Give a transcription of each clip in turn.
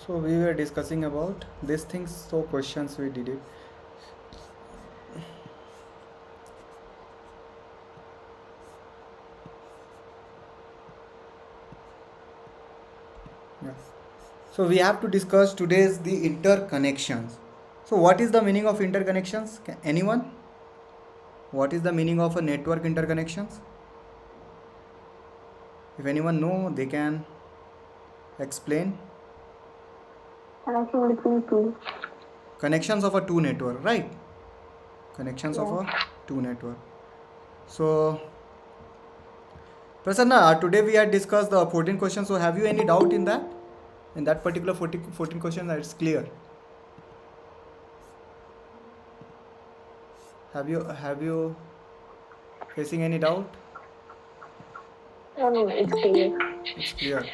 So we were discussing about these things, so questions we did it. Yeah. So we have to discuss today's the interconnections. So what is the meaning of interconnections? Anyone? What is the meaning of a network interconnections? If anyone know, they can explain. Connection between two. Connections of a two network, right? Connections of Yes. a two network. So Prasanna, today we had discussed the 14 questions. So have you any doubt in that? In that particular 14 questions, it's clear. Have you facing any doubt? No, it's clear. It's clear.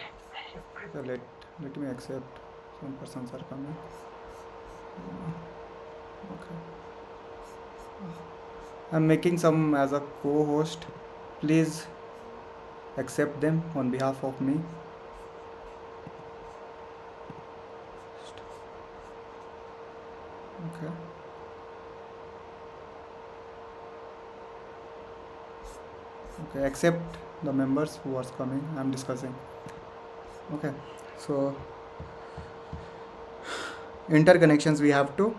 Okay, let me accept. Some persons are coming. Okay. I'm making some as a co-host. Please accept them on behalf of me. Okay. Okay. Accept the members who are coming. I'm discussing. Okay. So interconnections we have to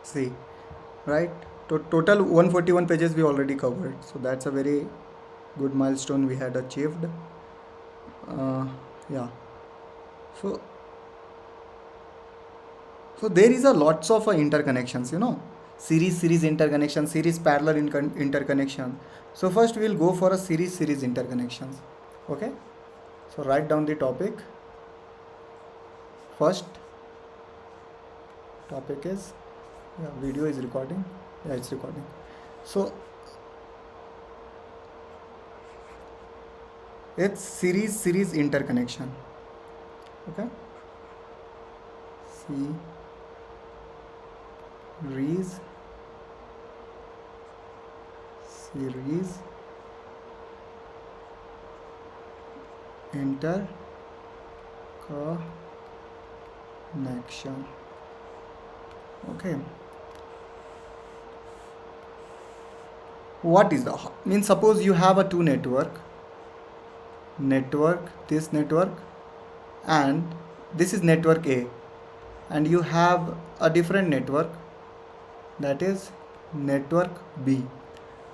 see, right? Total 141 pages we already covered. So that's a very good milestone we had achieved. Yeah. So so there is a lots of interconnections, series interconnection, series parallel interconnection. So first we will go for a series interconnections. Okay. So write down the topic. First topic is, yeah, video is recording. Yeah, it's recording. So it's series interconnection. Okay. Series series interconnection. Okay. What is the means? Suppose you have a two network, this network, and this is network A, and you have a different network, that is network B.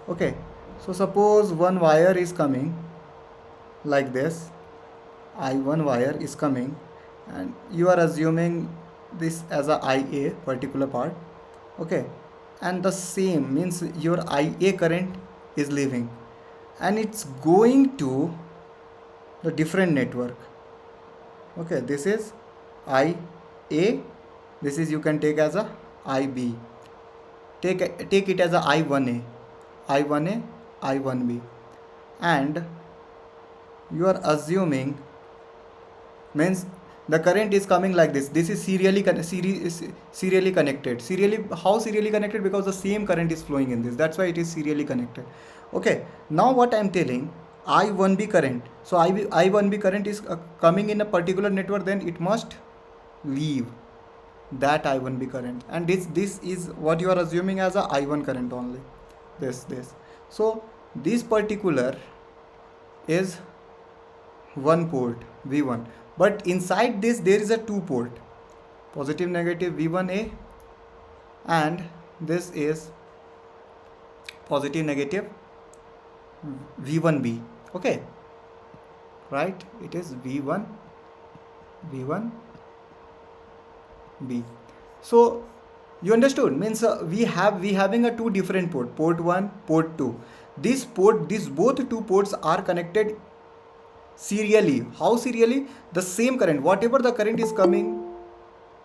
Okay. So suppose one wire is coming like this, I1 wire is coming, and you are assuming this as a IA particular part. Okay. And the same means your IA current is leaving, and it's going to the different network. Okay, this is IA, this is you can take as a IB. Take it as a I1A, I1A, I1B, and you are assuming means the current is coming like this. This is serially connected. Serially connected? Because the same current is flowing in this. That's why it is serially connected. Okay. Now what I am telling, I1B current. So I1B current is coming in a particular network. Then it must leave that I1B current, and this is what you are assuming as a I1 current only. This. So this particular is one port V1, but inside this there is a two port, positive negative V1A, and this is positive negative V1B. Okay, right? It is V1B. So you understood? Means we having a two different port 1, port 2. These both two ports are connected serially. How serially? The same current, whatever the current is coming,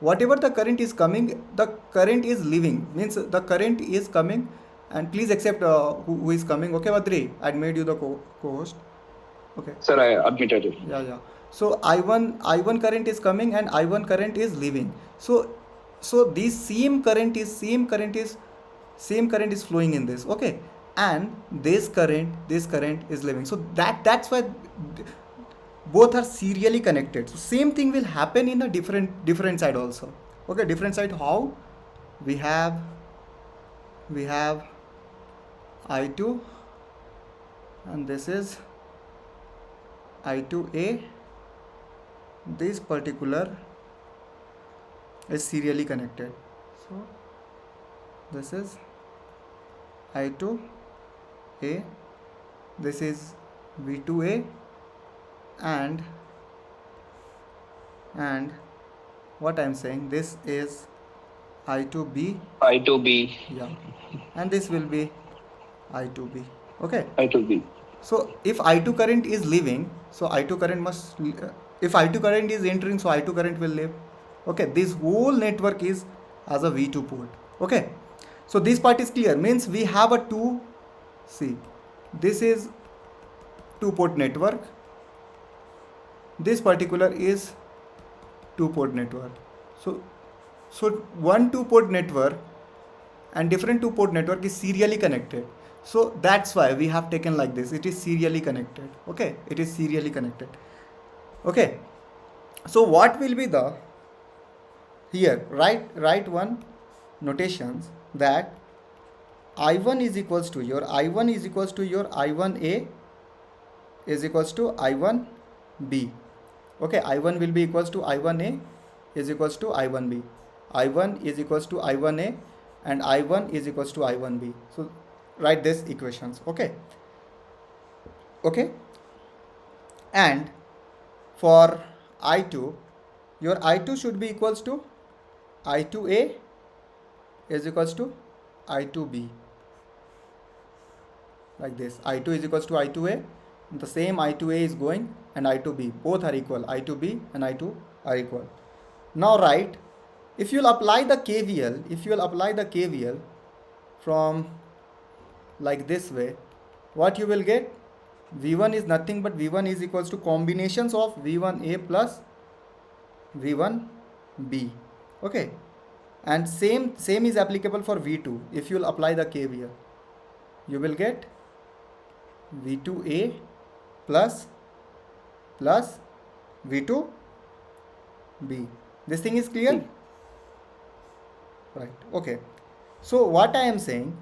the current is leaving. Means the current is coming, and please accept who is coming. Okay, Badri, I made you the co-host. Okay. Sir, I admitted it. Yeah. So I1 current is coming, and I1 current is leaving. So this same current is flowing in this. Okay. And this current is leaving. So that's why both are serially connected. So same thing will happen in a different side also. Okay, different side how? We have I2, and this is I2A. This particular is serially connected. So this is I2A, this is V2A, and what I'm saying, this is I2B. I2B. Yeah, and this will be I2B. Okay, I2B. so if I2 current is leaving, so I2 current must, if I2 current is entering, so I2 current will leave. Okay, this whole network is as a V2 port. Okay, so this part is clear, means we have a two, see, this is two port network, this particular is two port network. So one two port network and different two port network is serially connected. So that's why we have taken like this, it is serially connected. Okay, it is serially connected. Okay, so what will be the, here write one notations that I1 is equals to your I1 is equals to your I1A is equals to I1B. Okay, I1 will be equals to I1A is equals to I1B. I1 is equals to I1A and I1 is equals to I1B. So write these equations. Okay, okay, and for I2, your I2 should be equals to I2A is equals to I2B, like this. I2 is equals to I2A, the same I2A is going, and I2B, both are equal, I2B and I2 are equal. Now write, if you will apply the KVL, if you will apply the KVL from like this way, what you will get, V1 is nothing but V1 is equals to combinations of V1A plus V1B. Okay, and same is applicable for V2. If you will apply the KVL, you will get V2A plus V2B. This thing is clear? Right. Okay, so what I am saying,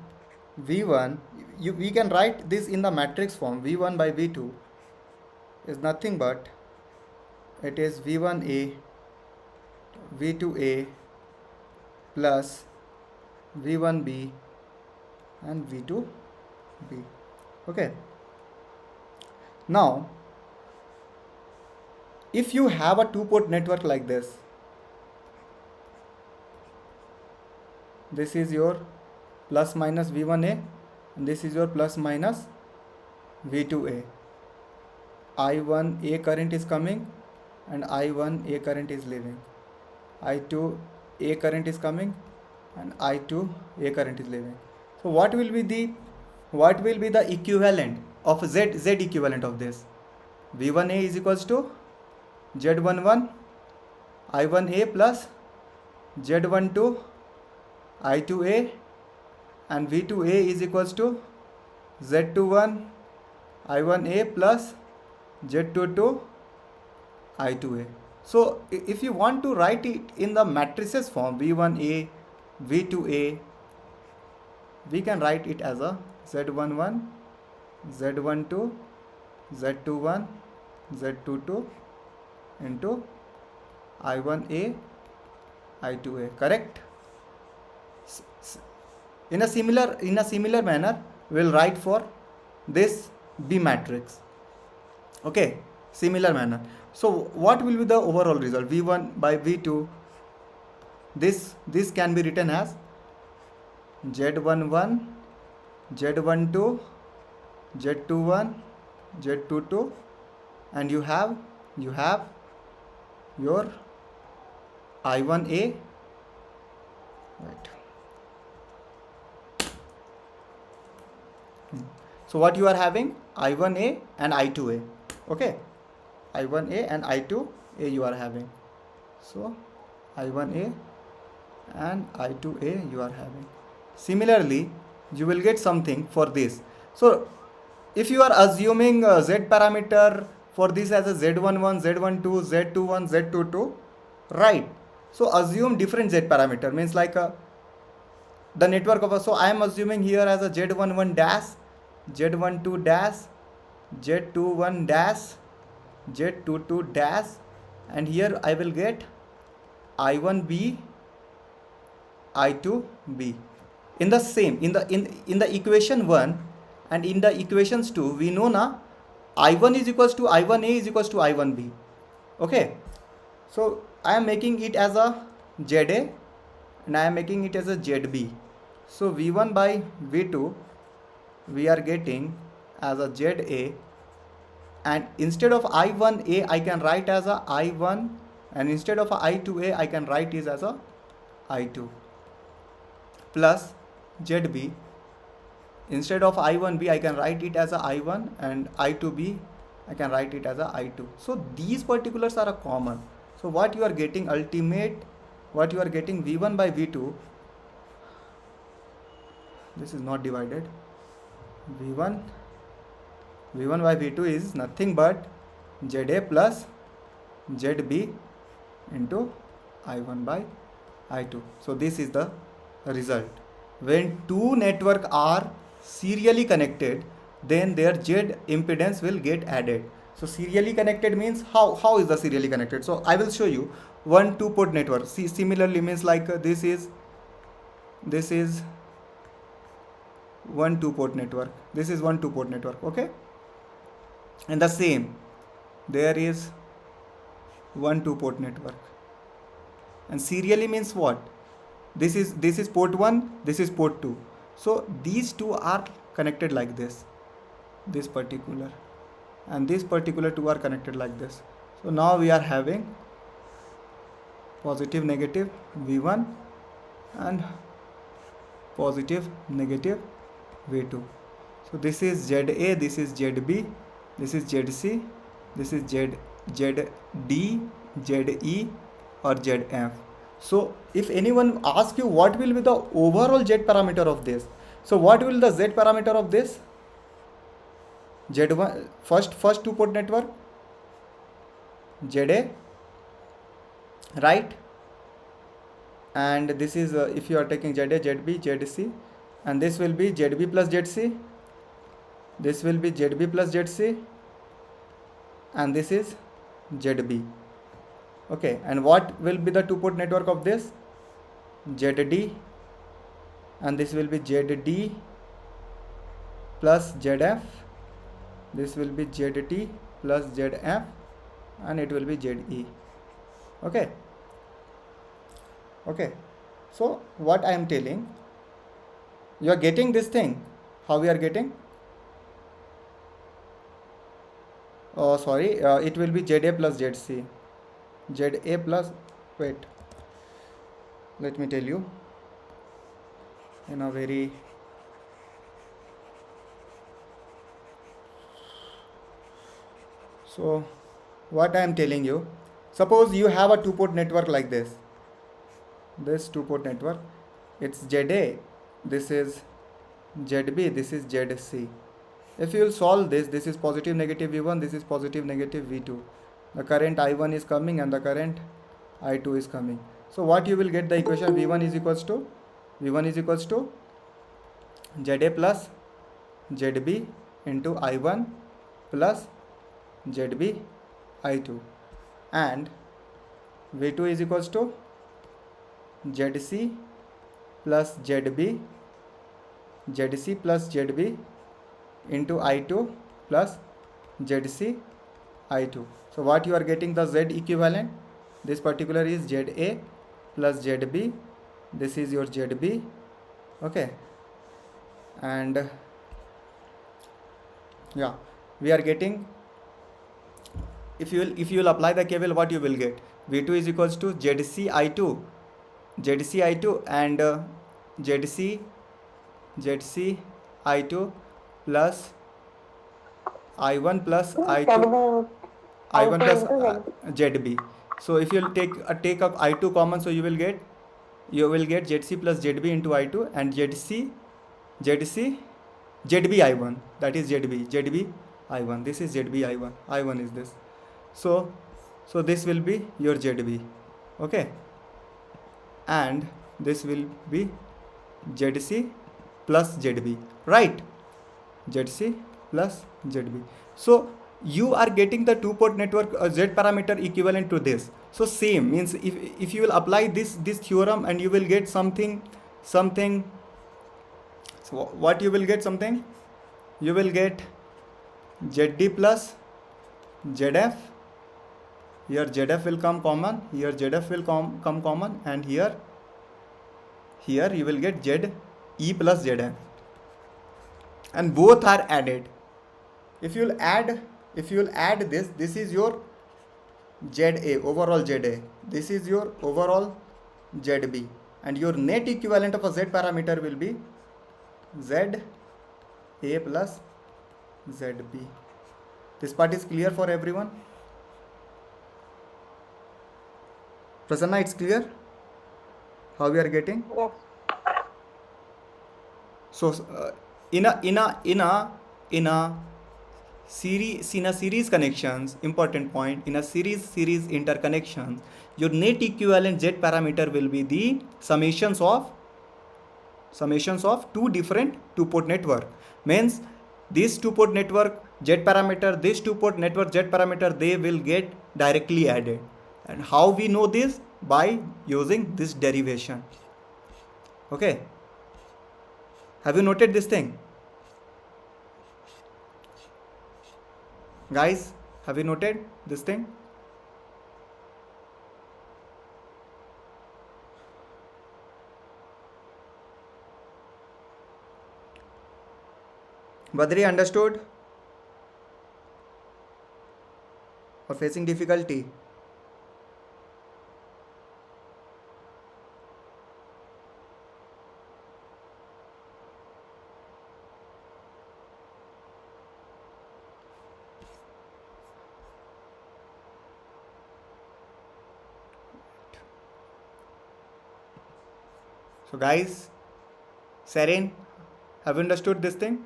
V1, we can write this in the matrix form. V1 by V2 is nothing but, it is V1A V2A plus V1B and V2B. Okay, now if you have a two port network like this, this is your plus minus V1A and this is your plus minus V2A. I1A current is coming and I1A current is leaving. I2A current is coming and I2A current is leaving. So what will be the equivalent of Z equivalent of this? V1A is equals to Z11 I1A plus Z12 I2A, and V2A is equals to Z21 I1A plus Z22 I2A. So if you want to write it in the matrices form, V1A, V2A, we can write it as a Z11, Z12, Z21, Z22 into I1A, I2A, correct? In a similar manner, we will write for this B matrix. Okay, similar manner. So what will be the overall result? V1 by V2. This can be written as Z11, Z12, Z21, Z22, and you have your I1A. Right. So what you are having? I1A and I2A. Okay, I1A and I2A you are having. So I1A and I2A you are having. Similarly, you will get something for this. So if you are assuming Z parameter for this as a Z11, Z12, Z21, Z22, right? So assume different Z parameter, means like the network of a, so I am assuming here as a Z11 dash, Z12 dash, Z21 dash, Z22 dash, and here I will get I1B, I2B. In the same, in the equation 1 and in the equations 2, we know na I1 is equals to I1A is equals to I1B. Okay, so I am making it as a ZA and I am making it as a ZB. So V1 by V2 we are getting as a ZA, and instead of I1A I can write as a I1, and instead of I2A I can write it as a I2, plus ZB, instead of I1B I can write it as a I1, and I2B I can write it as a I2. So these particulars are a common. So what you are getting ultimate, what you are getting V1 by V2, this is not divided, V1 by V2 is nothing but ZA plus ZB into I1 by I2. So this is the result. When two networks are serially connected, then their Z impedance will get added. So serially connected means how is the serially connected? So I will show you one two port network. See, similarly means like this is one two port network. This is one two port network. Okay, and the same there is one two port network. And serially means what? This is port 1, this is port 2. So these two are connected like this particular, and this particular two are connected like this. So now we are having positive negative V1 and positive negative V2. So this is ZA, this is ZB, this is ZC, this is ZD, ZE or ZF. So if anyone asks you what will be the overall Z parameter of this, so what will the Z parameter of this? Z1, first two port network, ZA, right? And this is if you are taking ZA, ZB, ZC, and this will be ZB plus ZC, this will be ZB plus ZC, and this is ZB. Okay, and what will be the two port network of this? ZD, and this will be ZD plus ZF, this will be ZT plus ZF, and it will be ZE. Okay, so what I am telling, you are getting this thing, how we are getting? Oh sorry, it will be ZA plus ZC, ZA plus, wait, let me tell you in a very, so what I am telling you, suppose you have a two port network like this two port network, it's ZA, this is ZB, this is ZC. If you will solve this, this is positive negative V1, this is positive negative V2. The current I1 is coming and the current I2 is coming. So what you will get the equation V1 is equals to ZA plus ZB into I1 plus ZB I2, and V2 is equals to ZC plus ZB, ZC plus ZB into I2 plus ZC I2. So what you are getting the Z equivalent, this particular is ZA plus ZB, this is your ZB. Okay, and yeah, we are getting, if you will apply the KVL, what you will get? V2 is equals to ZC I2 and ZC I2 plus I1 plus I2 plus ZB. So if you will take up I2 common, so you will get ZC plus ZB into I2 and ZB I1, that is ZB I1. This is ZB I1. I1 is this. So this will be your ZB. Okay, and this will be ZC plus ZB, right? ZC plus ZB. So you are getting the two port network Z parameter equivalent to this. So same means if you will apply this theorem, and you will get something. So what you will get? Something you will get ZD plus ZF. Here ZF will come common, here ZF will come common, and here you will get ZE plus ZF, and both are added. If you will add this is your ZA, overall ZA. This is your overall ZB, and your net equivalent of a Z parameter will be ZA plus ZB. This part is clear for everyone? Prasanna, it's clear how we are getting? Yes. So in a series connections, important point, in a series interconnections, your net equivalent Z parameter will be the summations of two different two port network. Means this two port network Z parameter, this two port network Z parameter, they will get directly added. And how we know this? By using this derivation. Okay, have you noted this thing, guys? Have you noted this thing? Badri, understood or facing difficulty? So guys, Seren, have you understood this thing?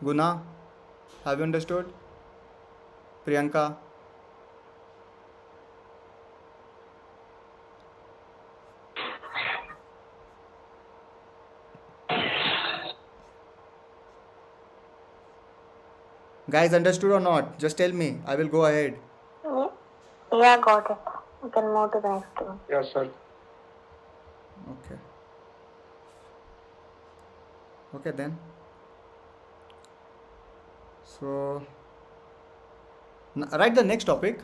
Guna, have you understood? Priyanka? Guys, understood or not? Just tell me. I will go ahead. Yeah, got it. We can move to the next one. Yes, sir. Okay. Okay then. So write the next topic,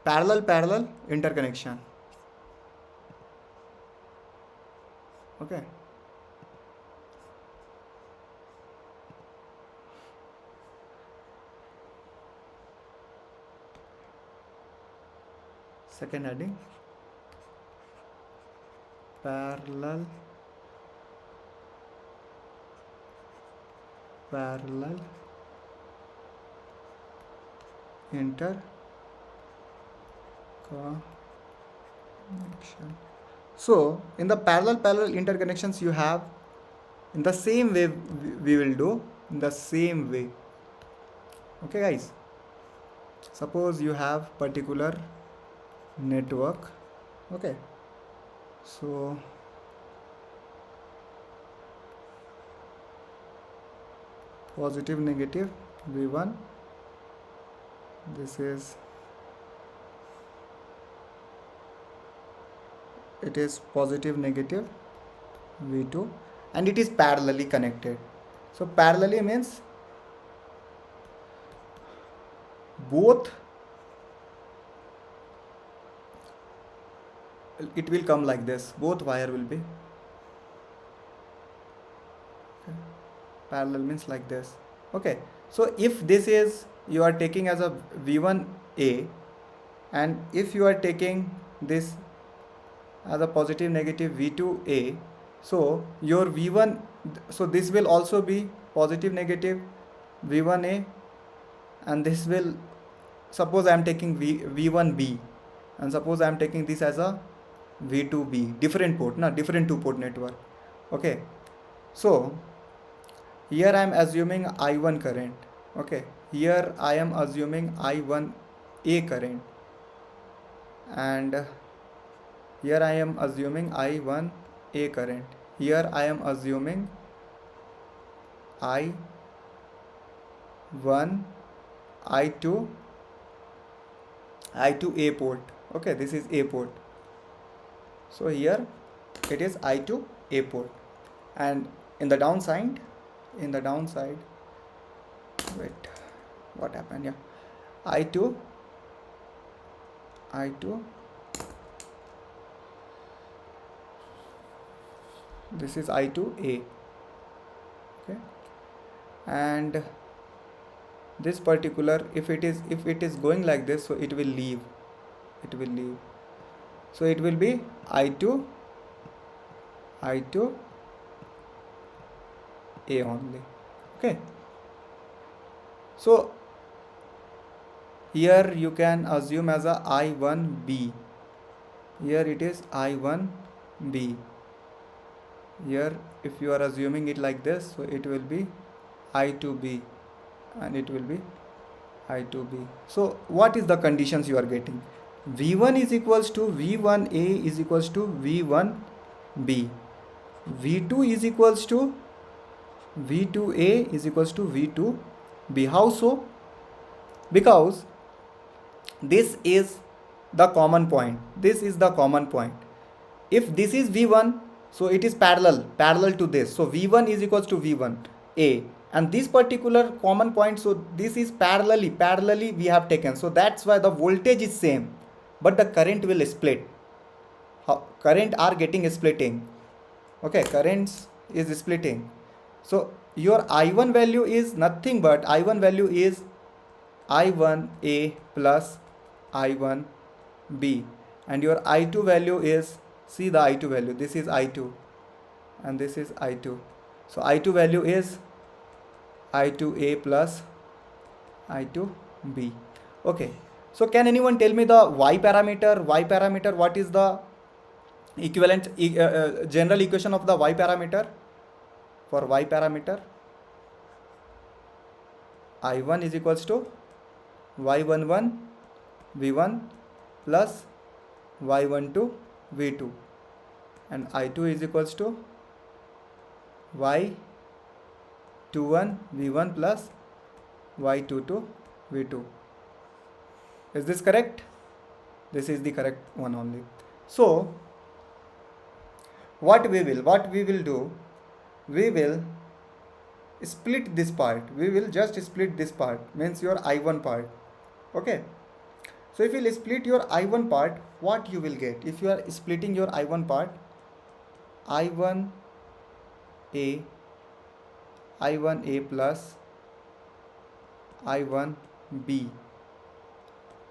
parallel interconnection. Okay. Second heading, parallel interconnection. So in the parallel interconnections, you have in the same way we will do in the same way. Okay guys, suppose you have particular network. Okay, so positive negative V1, this is, it is positive negative V2, and it is parallelly connected. So parallelly means both, it will come like this, both wire will be okay. Parallel means like this. Okay, so if this is, you are taking as a V1A, and if you are taking this as a positive negative V2A, so your V1, so this will also be positive negative V1A, and this will, suppose I am taking V1B, and suppose I am taking this as a V2B, different port, different two port network. Okay, so here I am assuming I1 current, Okay, here I am assuming I1A current, and here I am assuming I1A current. Here I am assuming I1, I2, I2A port. Okay, this is A port. So here it is I2A port, and in the downside, in the downside, wait, what happened? Yeah, I2, I2. This is I2A. Okay, and this particular, if it is going like this, so it will leave, it will leave, so it will be I2, I2A only. Okay, so here you can assume as a I1B. Here it is I1B. Here if you are assuming it like this, so it will be I2B, and it will be I2B. So what is the conditions you are getting? V1 is equals to V1A is equals to V1B. V2 is equals to V2A is equals to V2B. How so? Because this is the common point. This is the common point. If this is V1, so it is parallel to this. So V1 is equals to V1A, and this particular common point, so this is parallelly we have taken. So that's why the voltage is same, but the current will split. Current are getting splitting. Okay, currents is splitting. So your I1 value is nothing but I1 value is I1A plus I1B, and your I2 value is, see the I2 value, this is I2 and this is I2. So I2 value is I2A plus I2B. Okay, so can anyone tell me the Y parameter? Y parameter, what is the equivalent general equation of the Y parameter? For Y parameter, I1 is equals to Y11 V1 plus Y12 V2, and I2 is equals to Y21 V1 plus Y22 V2. Is this correct? This is the correct one only. So what we will do, we will split this part. We will just split this part, means your I1 part. Okay, so if you will split your I1 part, what you will get? If you are splitting your I1 part, I1A, I1A plus I1B,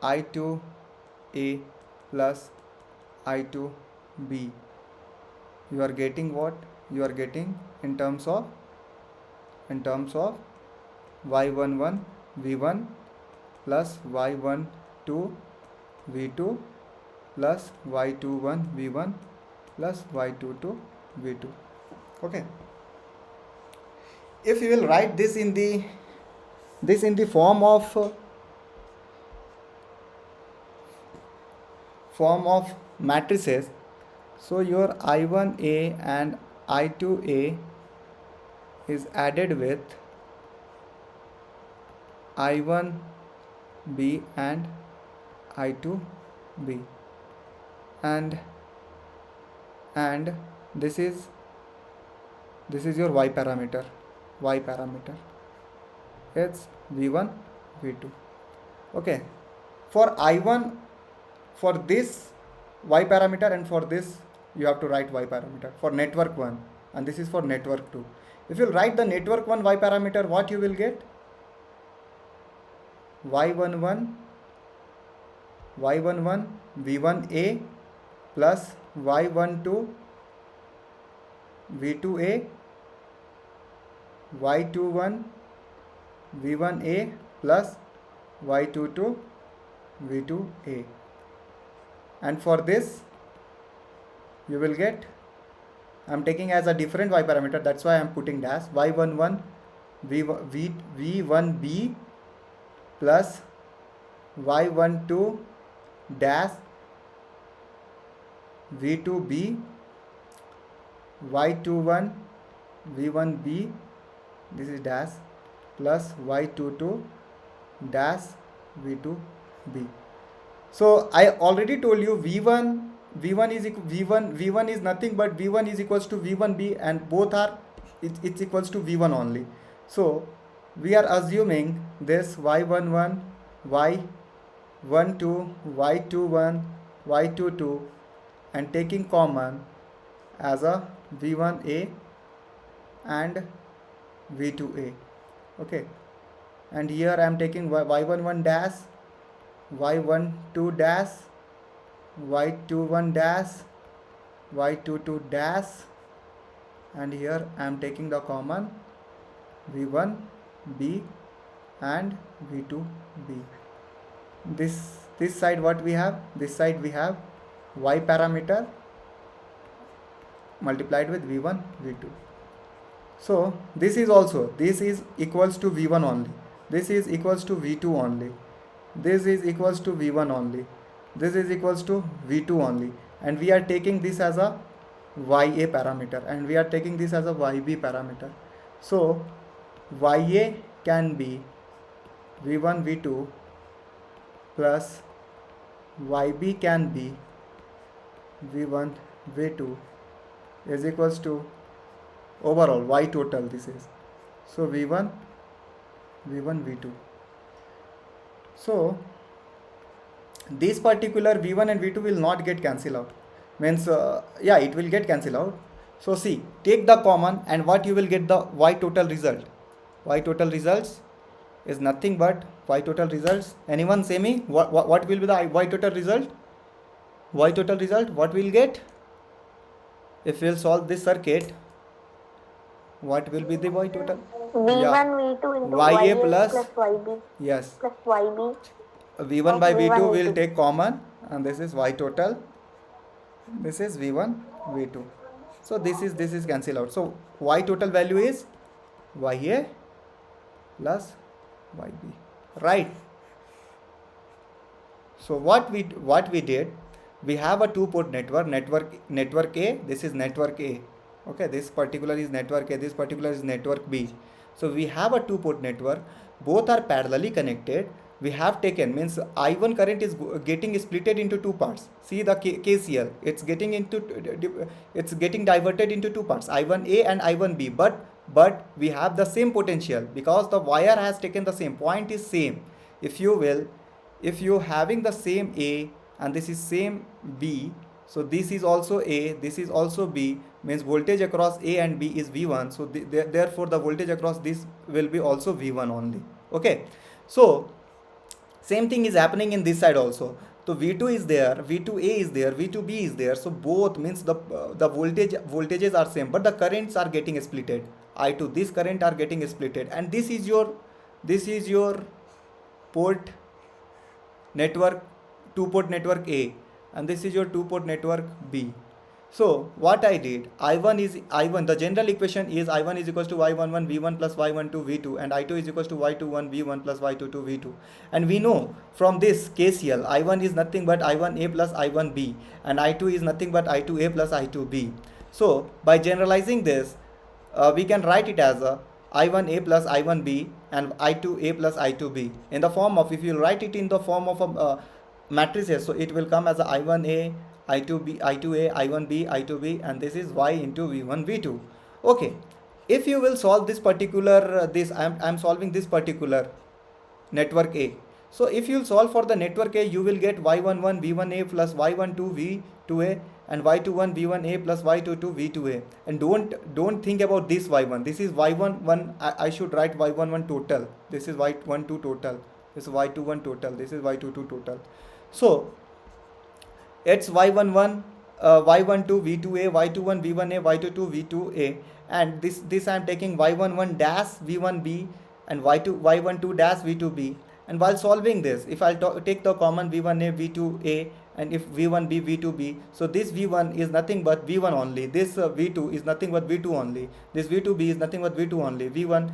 I2A plus I2B, you are getting what? You are getting in terms of Y11 V1 plus Y12 V2 plus Y21 V1 plus Y22 V2. Okay, if you will write this in the form of matrices, so your I1A and I2A is added with I1B and I2B, and this is your Y parameter. It's V1 V2. Okay, for I1, for this Y parameter, and for this you have to write Y parameter for network 1, and this is for network 2. If you write the network 1 Y parameter, what you will get? Y11 V1A plus Y12 V2A, Y21 V1A plus Y22 V2A, and for this you will get, I am taking as a different Y parameter, that's why I am putting dash, Y11 v1b plus y12 dash v2b y21 v1b, this is dash, plus y22 dash v2b. So I already told you v1 is v1 is nothing but v1 is equals to v1b, and both are it's equals to v1 only. So we are assuming this y11 y12 y21 y22 and taking common as a v1a and v2a. Okay, and here I am taking y11 dash y12 dash y21 dash y22 dash, and here I am taking the common v1b and v2b. This side what we have, this side we have y parameter multiplied with v1 v2. So this is also, this is equals to v1 only, this is equals to v2 only, this is equals to v1 only, this is equals to v2 only, and we are taking this as a ya parameter, and we are taking this as a yb parameter. So ya can be v1 v2 plus yb can be v1 v2 is equals to overall y total, this is, so v1 v2. So this particular v1 and v2 will not get cancelled out, means yeah, it will get cancelled out. So see, take the common, and what you will get, the y total result. Y total results is nothing but y total results. Anyone say me what will be the y total result? Y total result what we'll get if we'll solve this circuit? What will be the y total? v1 v2 into ya plus plus yb, yes, plus yb v1 by v1 v2 will v2. take common, and this is y total, this is v1 v2. So this is cancel out. So y total value is ya plus yb, right? So what we did, we have a two port network A, this is network A. Okay, this particular is network A, this particular is network B. So we have a two port network, both are parallelly connected. We have taken, means I1 current is getting splitted into two parts. See the KCL, it's getting diverted into two parts, I1A and I1B, but we have the same potential because the wire has taken the same point, is same. If you having the same A and this is same B, so this is also A, this is also B, means voltage across A and B is V1, so therefore the voltage across this will be also V1 only. Okay, so same thing is happening in this side also. So V2 is there, V2A is there, V2B is there, so both means the voltages are same, but the currents are getting splitted. I2, this current are getting splitted, and this is your port network, two port network A, and this is your two port network B. So what I did, I1, the general equation is I1 is equals to y11 v1 plus y12 v2, and I2 is equals to y21 v1 plus y22 v2. And we know from this KCL, I1 is nothing but I1a plus I1b, and I2 is nothing but I2a plus I2b. So by generalizing this, we can write it as a I1a plus I1b and I2a plus I2b in the form of, if you write it in the form of a matrices, so it will come as a I1a, I2b, I2a, I1b, I2b, and this is y into v1 v2. Okay, if you will solve this particular I'm solving this particular network A. So if you solve for the network A, you will get y11 v1a plus y12 v2a and y21 v1a plus y22 v2a. And don't think about this y1. This is y11. I should write y11 total. This is y12 total. This is y21 total. This is y22 total. So it's y11 y12 v2a, y21 v1a, y22 v2a, and this I am taking y11 dash v1b and y12 dash v2b. And while solving this, if I'll take the common v1a, v2a, and if v1b, v2b, so this v1 is nothing but v1 only, this v2 is nothing but v2 only, this v2b is nothing but v2 only, v1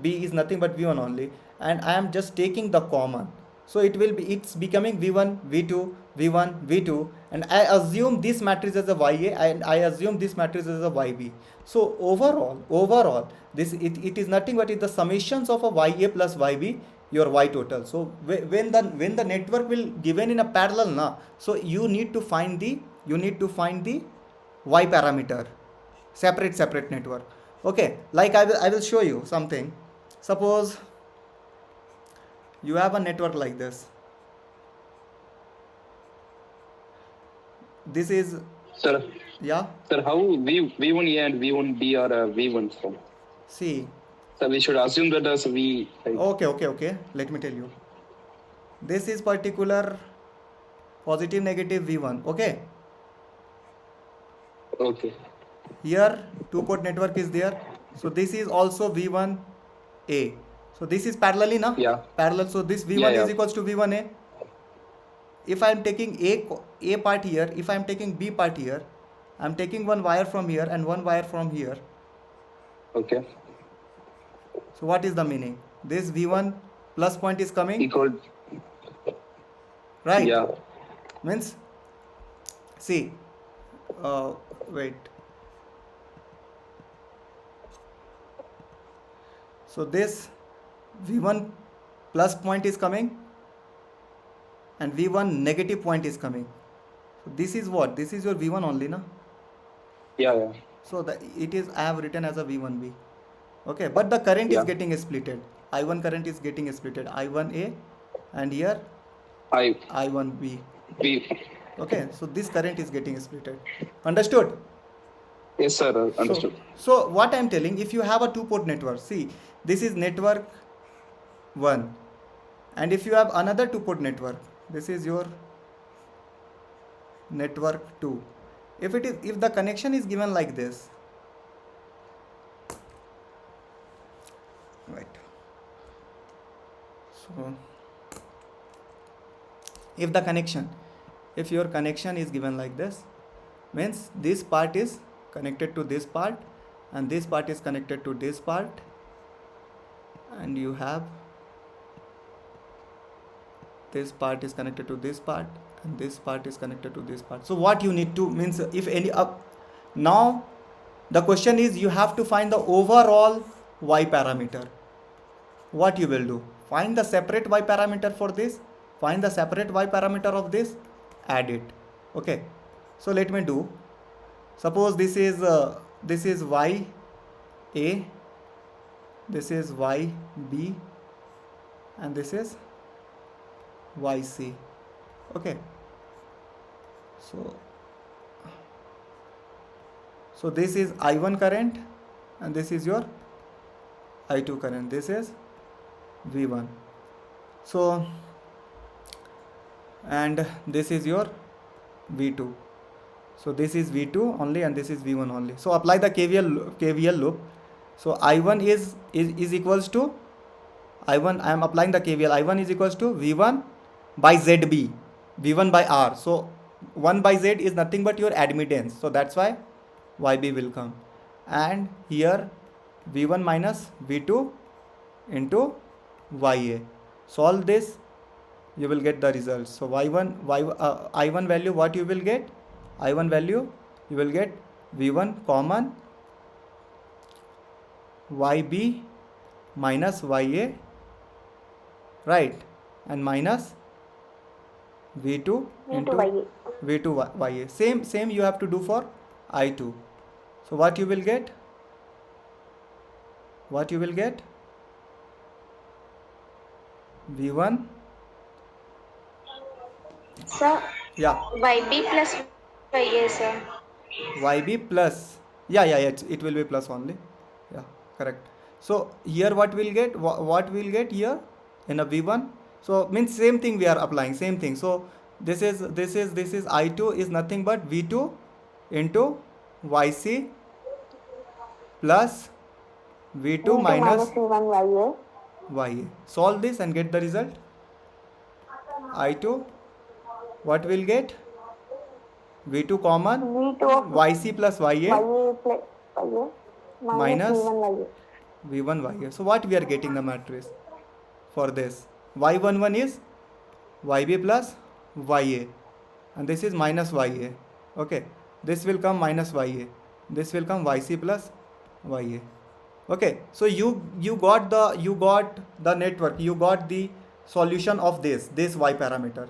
b is nothing but v1 only, and I am just taking the common. So it will be, it's becoming v1 v2 v1 v2, and I assume this matrix as a ya, and I assume this matrix as a yb. So overall this, it is nothing but is the summations of a ya plus yb, your y total. So when the network will given in a parallel na, so you need to find the y parameter, separate network. Okay, like I will show you something. Suppose you have a network like this. This is, Sir, yeah, sir, how V1A and V1B are V1, sir? see, So we should assume that as V. Right? okay, let me tell you. This is particular positive negative v1. Okay, Okay. here two port network is there, so this is also v1a. So this is parallelly na, Yeah. parallel. So this Yeah, v1 yeah. is equals to v1a. If I am taking a part here, if I am taking b part here, I am taking one wire from here and one wire from here. Okay. So what is the meaning? This v1 plus point is coming, Equal. right? Yeah. Means, see, wait. So this v1 plus point is coming and v1 negative point is coming. So this is what? This is your v1 only, na? Yeah, yeah. So it is, I have written as a v1b. Okay, but the current is Yeah. getting splitted. I1 current is getting splitted. I1a and here I I1b. B. Okay, so this current is getting splitted. Understood? Yes, sir. So, Understood. so what I'm telling, if you have a two port network, see, this is network 1, and if you have another two port network, this is your network 2. If the connection is given like this, right? So if your connection is given like this, means this part is connected to this part and this part is connected to this part, and you have this part is connected to this part and this part is connected to this part. So what you need to, means if any up, now the question is, you have to find the overall y parameter. What you will do? Find the separate y parameter for this, find the separate y parameter of this, add it. Okay, so let me do. Suppose this is y a, this is y b, and this is yc. Okay, so this is I1 current and this is your I2 current, this is V1. So, and this is your V2. So this is V2 only and this is V1 only. So apply the KVL loop. So I1 is equals to I1, I am applying the KVL. I1 is equals to V1 by ZB, V1 by R. So 1 by Z is nothing but your admittance. So that's why YB will come. And here V1 minus V2 into YA. Solve this, you will get the results. So I1 value, what you will get? I1 value, you will get V1 common YB minus YA, right, and minus V2 into V2 YA. Same you have to do for I2. So what you will get? What you will get? V1. Sir, Yeah. YB plus YA, sir. YB plus, yeah, it will be plus only. Yeah, correct. So here what we'll get? What we'll get here in a V1? So means same thing we are applying, same thing. So this is I2 is nothing but V2 into YC plus V2 minus V1 YA. YA. Solve this and get the result. I2, what will get? V2 common V2 of YC plus YA YA plus YA minus minus V1 YA. v1 ya. So what we are getting the matrix for this? y11 is yb plus ya, and this is minus ya. Okay, this will come minus ya, this will come yc plus ya. Okay, so you got the network, you got the solution of this y parameter.